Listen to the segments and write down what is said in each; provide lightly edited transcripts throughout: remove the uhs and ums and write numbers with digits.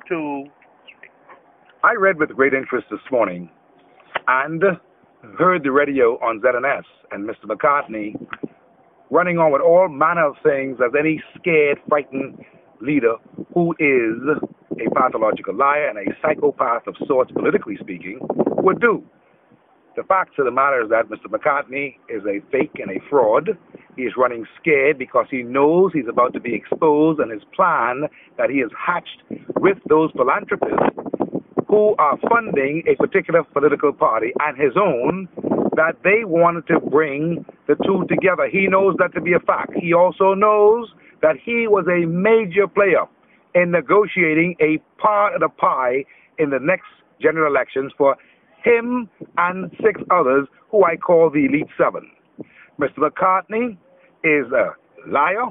2. I read with great interest this morning and heard the radio on ZNS and Mr. McCartney running on with all manner of things as any scared, frightened leader who is a pathological liar and a psychopath of sorts, politically speaking, would do. The fact of the matter is that Mr. McCartney is a fake and a fraud. He is running scared because he knows he's about to be exposed, and his plan that he has hatched with those philanthropists who are funding a particular political party and his own, that they wanted to bring the two together. He knows that to be a fact. He also knows that he was a major player in negotiating a part of the pie in the next general elections for him and 6 others who I call the Elite 7. Mr. McCartney is a liar.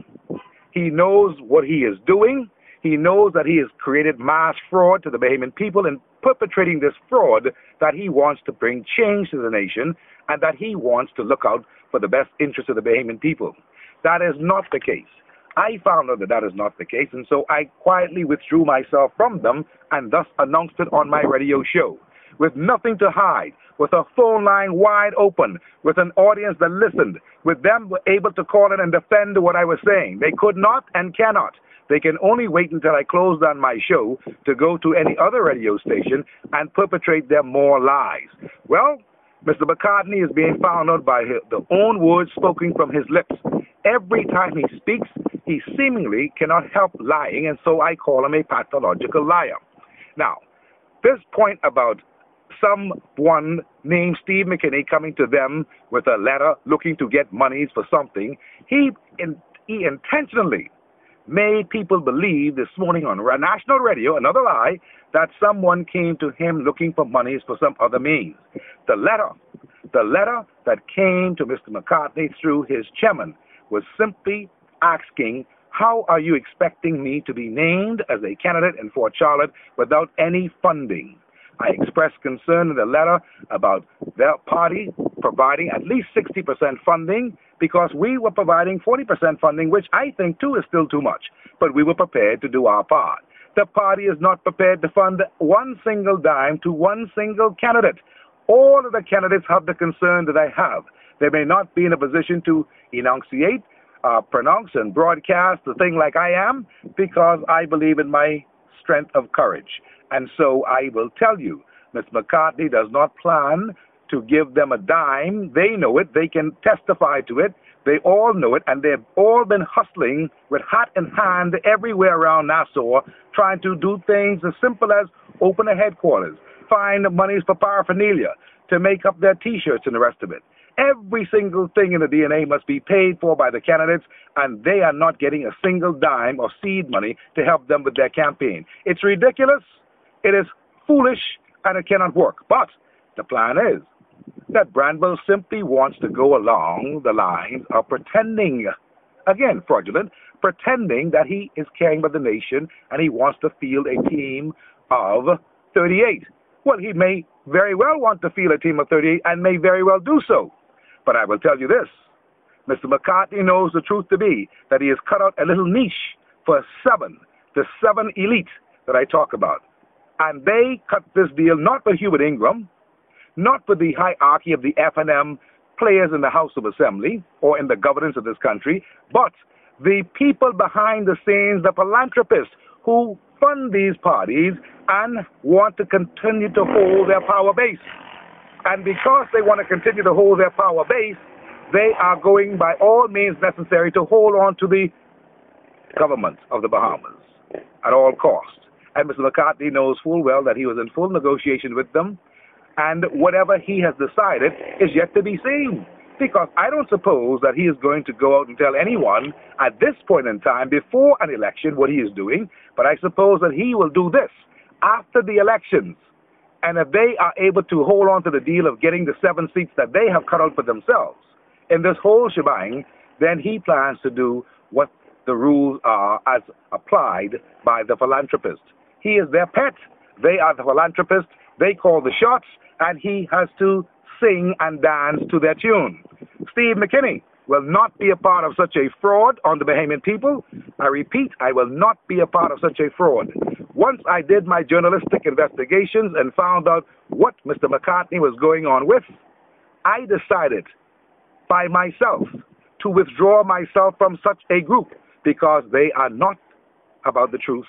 He knows what he is doing. He knows that he has created mass fraud to the Bahamian people in perpetrating this fraud, that he wants to bring change to the nation and that he wants to look out for the best interest of the Bahamian people. That is not the case. I found out that that is not the case, and so I quietly withdrew myself from them and thus announced it on my radio show, with nothing to hide, with a phone line wide open, with an audience that listened, with them able to call in and defend what I was saying. They could not and cannot. They can only wait until I close down my show to go to any other radio station and perpetrate their more lies. Well, Mr. McCartney is being found out by the own words spoken from his lips. Every time he speaks, he seemingly cannot help lying, and so I call him a pathological liar. Now, this point about someone named Steve McKinney coming to them with a letter looking to get monies for something, he intentionally made people believe this morning on national radio, another lie, that someone came to him looking for monies for some other means. The letter that came to Mr. McCartney through his chairman was simply asking, how are you expecting me to be named as a candidate in Fort Charlotte without any funding? I expressed concern in the letter about their party providing at least 60% funding, because we were providing 40% funding, which I think, too, is still too much. But we were prepared to do our part. The party is not prepared to fund one single dime to one single candidate. All of the candidates have the concern that I have. They may not be in a position to enunciate, pronounce, and broadcast the thing like I am, because I believe in my strength of courage. And so I will tell you, Mr. McCartney does not plan to give them a dime. They know it. They can testify to it. They all know it, and they've all been hustling with hat in hand everywhere around Nassau, trying to do things as simple as open a headquarters, find monies for paraphernalia to make up their T-shirts and the rest of it. Every single thing in the DNA must be paid for by the candidates, and they are not getting a single dime of seed money to help them with their campaign. It's ridiculous, it is foolish, and it cannot work. But the plan is that Brandwell simply wants to go along the lines of pretending, again, fraudulent, pretending that he is caring about the nation and he wants to field a team of 38. Well, he may very well want to field a team of 38 and may very well do so. But I will tell you this, Mr. McCartney knows the truth to be that he has cut out a little niche for the 7 elite that I talk about. And they cut this deal not for Hubert Ingram, not for the hierarchy of the F&M players in the House of Assembly or in the governance of this country, but the people behind the scenes, the philanthropists who fund these parties and want to continue to hold their power base. And because they want to continue to hold their power base, they are going by all means necessary to hold on to the government of the Bahamas at all costs. And Mr. McCartney knows full well that he was in full negotiation with them, and whatever he has decided is yet to be seen. Because I don't suppose that he is going to go out and tell anyone at this point in time, before an election, what he is doing, but I suppose that he will do this after the elections. And if they are able to hold on to the deal of getting the 7 seats that they have cut out for themselves in this whole shebang, then he plans to do what the rules are as applied by the philanthropist. He is their pet. They are the philanthropist. They call the shots, and he has to sing and dance to their tune. Steve McKinney will not be a part of such a fraud on the Bahamian people. I repeat, I will not be a part of such a fraud. Once I did my journalistic investigations and found out what Mr. McCartney was going on with, I decided by myself to withdraw myself from such a group because they are not about the truth.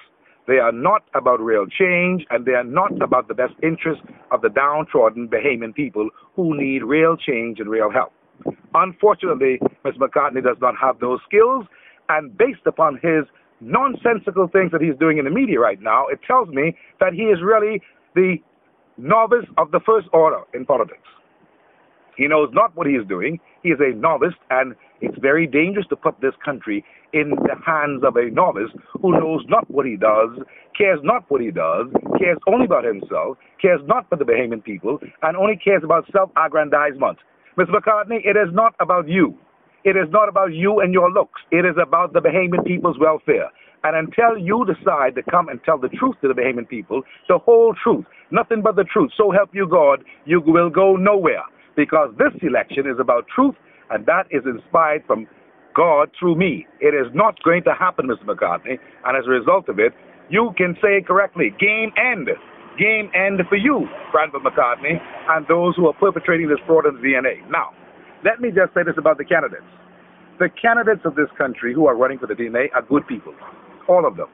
They are not about real change, and they are not about the best interest of the downtrodden Bahamian people who need real change and real help. Unfortunately, Mr. McCartney does not have those skills, and based upon his nonsensical things that he's doing in the media right now, it tells me that he is really the novice of the first order in politics. He knows not what he is doing. He is a novice, and it's very dangerous to put this country in the hands of a novice who knows not what he does, cares not what he does, cares only about himself, cares not for the Bahamian people, and only cares about self-aggrandizement. Mr. McCartney, it is not about you. It is not about you and your looks. It is about the Bahamian people's welfare. And until you decide to come and tell the truth to the Bahamian people, the whole truth, nothing but the truth, so help you God, you will go nowhere. Because this election is about truth, and that is inspired from God through me. It is not going to happen, Mr. McCartney, and as a result of it, you can say it correctly, game end. Game end for you, Granville McCartney, and those who are perpetrating this fraud in the DNA. Now, let me just say this about the candidates. The candidates of this country who are running for the DNA are good people, all of them.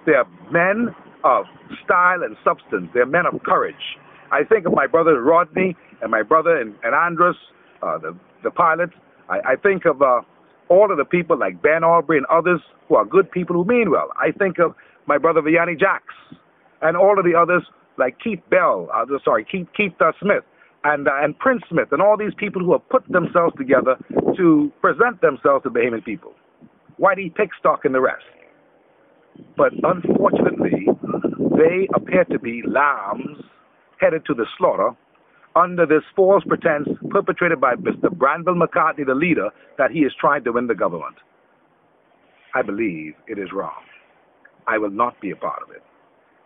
They are men of style and substance. They are men of courage. I think of my brother Rodney and my brother and Andrus, the pilot. I think of all of the people like Ben Aubrey and others who are good people who mean well. I think of my brother Vianney Jacks and all of the others like Keith Smith and Prince Smith and all these people who have put themselves together to present themselves to Bahamian people. Whitey Pickstock and the rest. But unfortunately, they appear to be lambs headed to the slaughter under this false pretense perpetrated by Mr. Granville McCartney, the leader, that he is trying to win the government. I believe it is wrong. I will not be a part of it.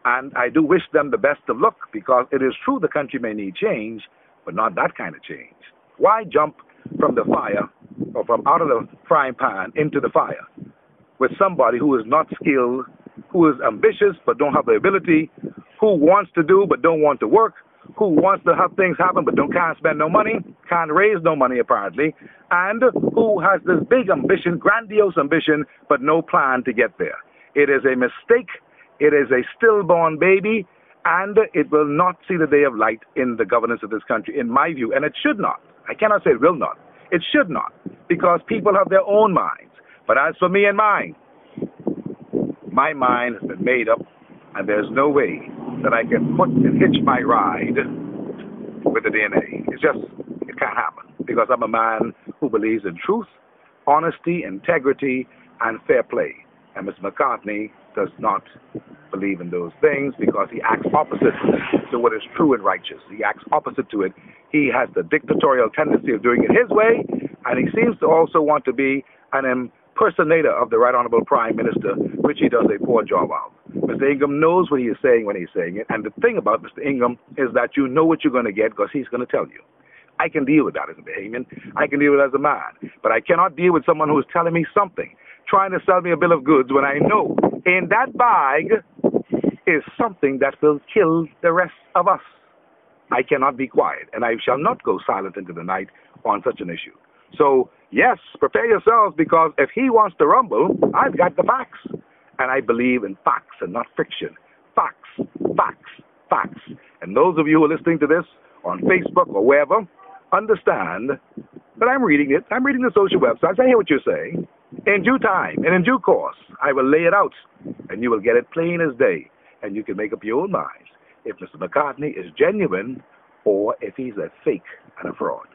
And I do wish them the best of luck, because it is true the country may need change, but not that kind of change. Why jump from the fire or from out of the frying pan into the fire with somebody who is not skilled, who is ambitious but don't have the ability, who wants to do but don't want to work, who wants to have things happen but can't spend no money, can't raise no money apparently, and who has this big ambition, grandiose ambition, but no plan to get there. It is a mistake. It is a stillborn baby, and it will not see the day of light in the governance of this country, in my view, and it should not. I cannot say it will not. It should not, because people have their own minds. But as for me and mine, my mind has been made up, and there's no way that I can put and hitch my ride with the DNA. It can't happen, because I'm a man who believes in truth, honesty, integrity, and fair play. And Mr. McCartney does not believe in those things, because he acts opposite to what is true and righteous. He acts opposite to it. He has the dictatorial tendency of doing it his way, and he seems to also want to be an impersonator of the Right Honorable Prime Minister, which he does a poor job of. Mr. Ingham knows what he is saying when he's saying it, and the thing about Mr. Ingham is that you know what you're going to get, because he's going to tell you. I can deal with that as a Bahamian. I can deal with it as a man. But I cannot deal with someone who is telling me something, trying to sell me a bill of goods when I know in that bag is something that will kill the rest of us. I cannot be quiet, and I shall not go silent into the night on such an issue. So, yes, prepare yourselves, because if he wants to rumble, I've got the facts. And I believe in facts and not fiction. Facts, facts, facts. And those of you who are listening to this on Facebook or wherever, understand that I'm reading it. I'm reading the social websites. I hear what you're saying. In due time and in due course, I will lay it out, and you will get it plain as day, and you can make up your own minds if Mr. McCartney is genuine or if he's a fake and a fraud.